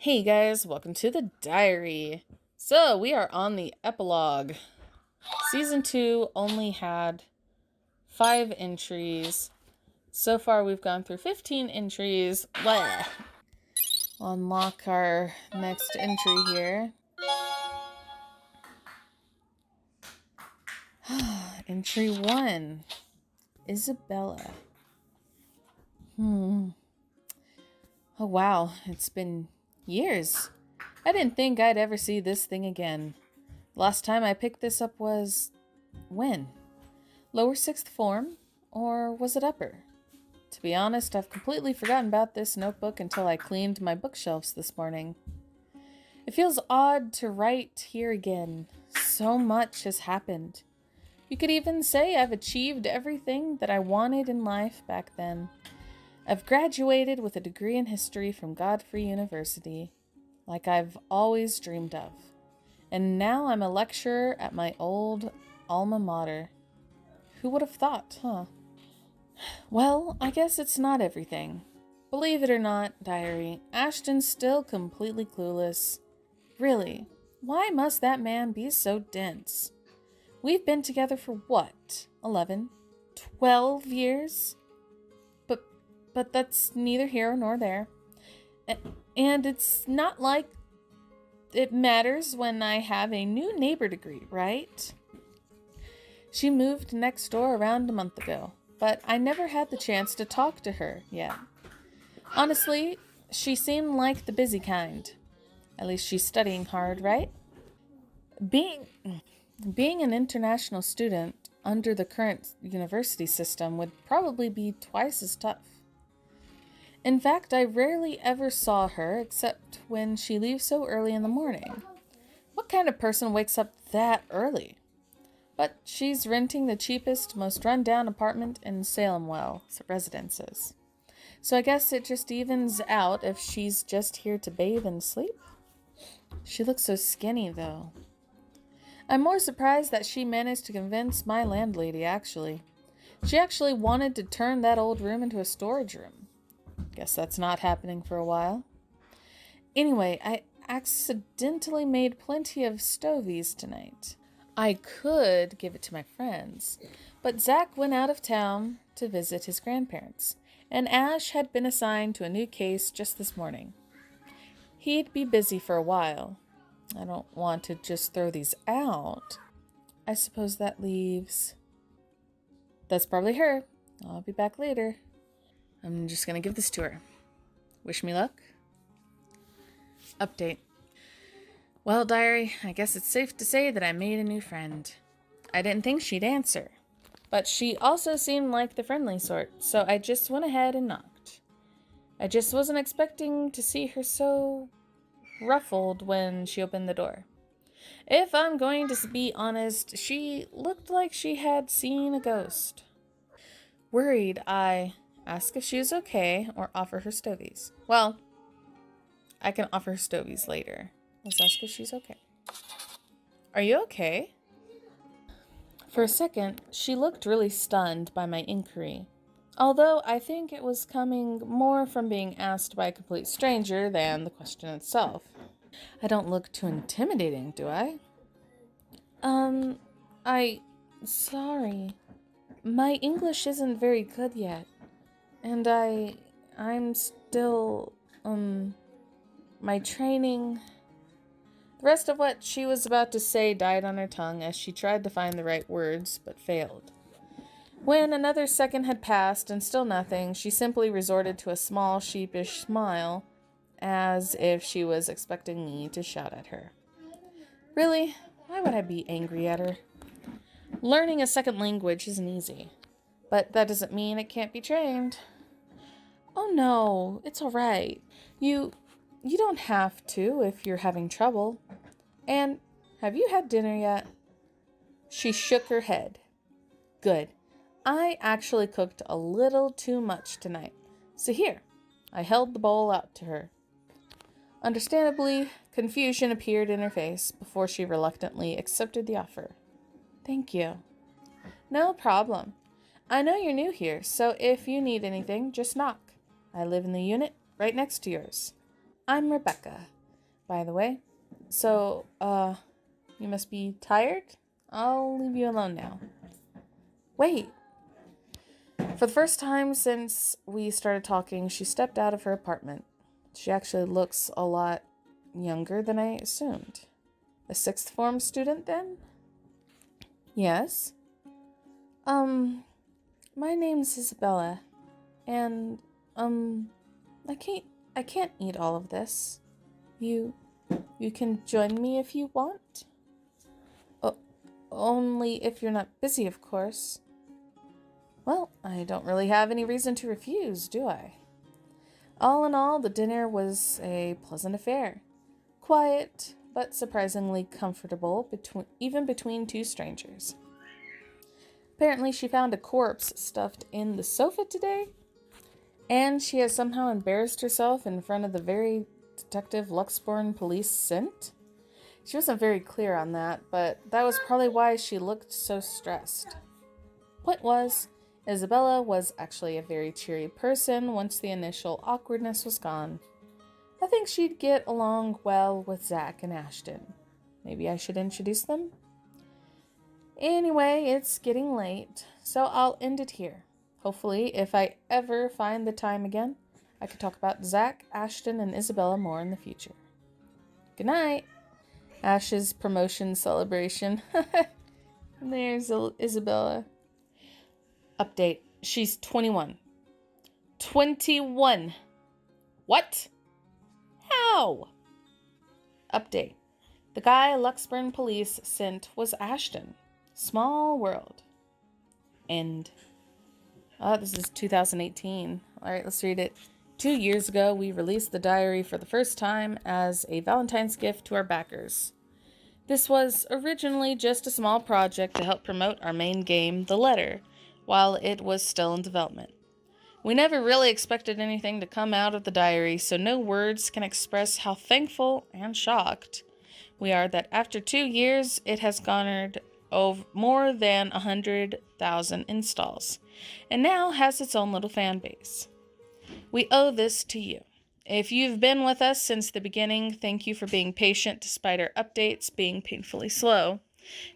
Hey guys, welcome to the diary. So, we are on the epilogue. Season 2 only had 5 entries. So far, we've gone through 15 entries. Blah. We'll unlock our next entry here. Entry 1 Isabella. Oh wow, it's been years. I didn't think I'd ever see this thing again. Last time I picked this up was... when? Lower sixth form? Or was it upper? To be honest, I've completely forgotten about this notebook until I cleaned my bookshelves this morning. It feels odd to write here again. So much has happened. You could even say I've achieved everything that I wanted in life back then. I've graduated with a degree in history from Godfrey University, like I've always dreamed of. And now I'm a lecturer at my old alma mater. Who would have thought, huh? Well, I guess it's not everything. Believe it or not, diary, Ashton's still completely clueless. Really, why must that man be so dense? We've been together for what? 11? 12 years? But that's neither here nor there. And it's not like it matters when I have a new neighbor to greet, right? She moved next door around a month ago, but I never had the chance to talk to her yet. Honestly, she seemed like the busy kind. At least she's studying hard, right? Being an international student under the current university system would probably be twice as tough. In fact, I rarely ever saw her except when she leaves so early in the morning. What kind of person wakes up that early? But she's renting the cheapest, most run-down apartment in Salemwell Residences. So I guess it just evens out if she's just here to bathe and sleep. She looks so skinny, though. I'm more surprised that she managed to convince my landlady, actually. She actually wanted to turn that old room into a storage room. Guess that's not happening for a while. Anyway, I accidentally made plenty of stovies tonight. I could give it to my friends, but Zach went out of town to visit his grandparents, and Ash had been assigned to a new case just this morning. He'd be busy for a while. I don't want to just throw these out. I suppose that leaves... That's probably her. I'll be back later. I'm just gonna give this to her. Wish me luck. Update. Well, diary, I guess it's safe to say that I made a new friend. I didn't think she'd answer, but she also seemed like the friendly sort, so I just went ahead and knocked. I just wasn't expecting to see her so ruffled when she opened the door. If I'm going to be honest, she looked like she had seen a ghost. Worried, I asked if she was okay or offer her stovies. Well, I can offer her stovies later. Let's ask if she's okay. Are you okay? For a second, she looked really stunned by my inquiry, although I think it was coming more from being asked by a complete stranger than the question itself. I don't look too intimidating, do I? Sorry. My English isn't very good yet. And I'm still, my training... The rest of what she was about to say died on her tongue as she tried to find the right words, but failed. When another second had passed and still nothing, she simply resorted to a small, sheepish smile, as if she was expecting me to shout at her. Really? Why would I be angry at her? Learning a second language isn't easy, but that doesn't mean it can't be trained. Oh no, it's all right. You don't have to if you're having trouble. And have you had dinner yet? She shook her head. Good. I actually cooked a little too much tonight. So here, I held the bowl out to her. Understandably, confusion appeared in her face before she reluctantly accepted the offer. Thank you. No problem. I know you're new here, so if you need anything, just knock. I live in the unit right next to yours. I'm Rebecca, by the way. So, you must be tired? I'll leave you alone now. Wait. For the first time since we started talking, she stepped out of her apartment. She actually looks a lot younger than I assumed. A sixth form student, then? Yes. My name's Isabella, and, I can't eat all of this. You can join me if you want. Only if you're not busy, of course. Well, I don't really have any reason to refuse, do I? All in all, the dinner was a pleasant affair. Quiet, but surprisingly comfortable between two strangers. Apparently, she found a corpse stuffed in the sofa today, and she has somehow embarrassed herself in front of the very Detective Luxborn police scent. She wasn't very clear on that, but that was probably why she looked so stressed. Point was, Isabella was actually a very cheery person once the initial awkwardness was gone. I think she'd get along well with Zach and Ashton. Maybe I should introduce them? Anyway, it's getting late, so I'll end it here. Hopefully, if I ever find the time again, I could talk about Zach, Ashton, and Isabella more in the future. Good night! Ash's promotion celebration. There's Isabella. Update. She's 21. 21! What? How? Update. The guy Luxburn police sent was Ashton. Small world. End. Oh, this is 2018. Alright, let's read it. 2 years ago, we released the diary for the first time as a Valentine's gift to our backers. This was originally just a small project to help promote our main game, The Letter, while it was still in development. We never really expected anything to come out of the diary, so no words can express how thankful and shocked we are that after 2 years, it has garnered more than 100,000 installs, and now has its own little fan base. We owe this to you. If you've been with us since the beginning, thank you for being patient despite our updates being painfully slow.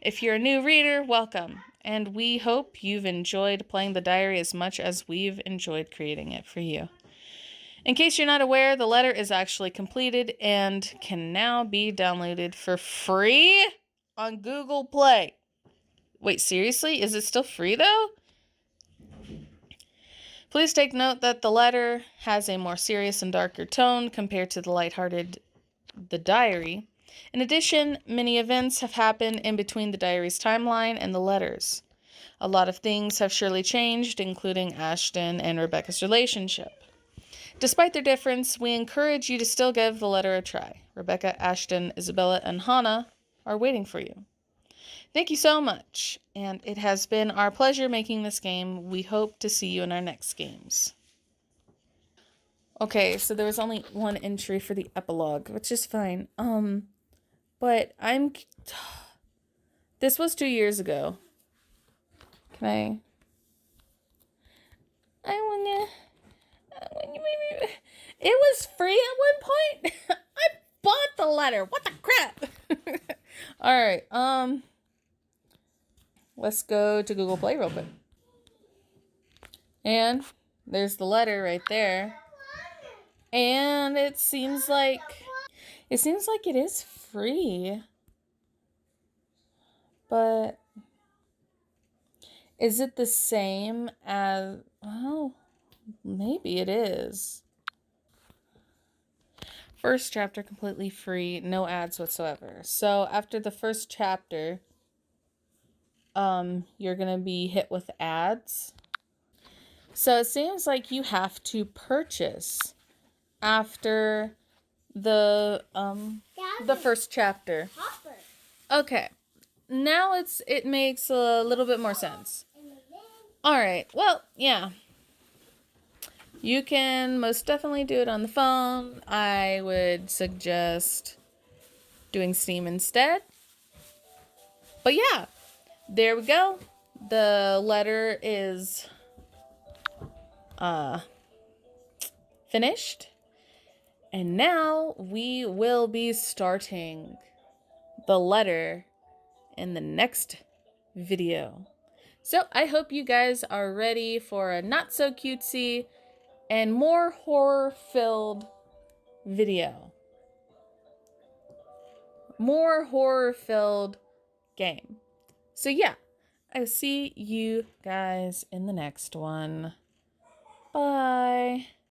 If you're a new reader, welcome, and we hope you've enjoyed playing the diary as much as we've enjoyed creating it for you. In case you're not aware, the letter is actually completed and can now be downloaded for free on Google Play. Wait, seriously? Is it still free, though? Please take note that the letter has a more serious and darker tone compared to the lighthearted The Diary. In addition, many events have happened in between the diary's timeline and the letters. A lot of things have surely changed, including Ashton and Rebecca's relationship. Despite their difference, we encourage you to still give the letter a try. Rebecca, Ashton, Isabella, and Hannah are waiting for you. Thank you so much, and it has been our pleasure making this game. We hope to see you in our next games. Okay, so there was only one entry for the epilogue, which is fine. But this was 2 years ago. Can it was free at one point? I bought the letter. What the crap? Alright, let's go to Google Play real quick. And there's the letter right there. And it seems like it is free. But is it the same as, well, maybe it is. First chapter completely free, no ads whatsoever. So after the first chapter, you're gonna be hit with ads. So it seems like you have to purchase after the first chapter. Okay. Now it makes a little bit more sense. Alright, well, yeah. You can most definitely do it on the phone. I would suggest doing Steam instead. But yeah, there we go. The letter is finished. And now we will be starting the letter in the next video. So I hope you guys are ready for a not so cutesy and more horror-filled video. More horror-filled game. So yeah, I'll see you guys in the next one. Bye.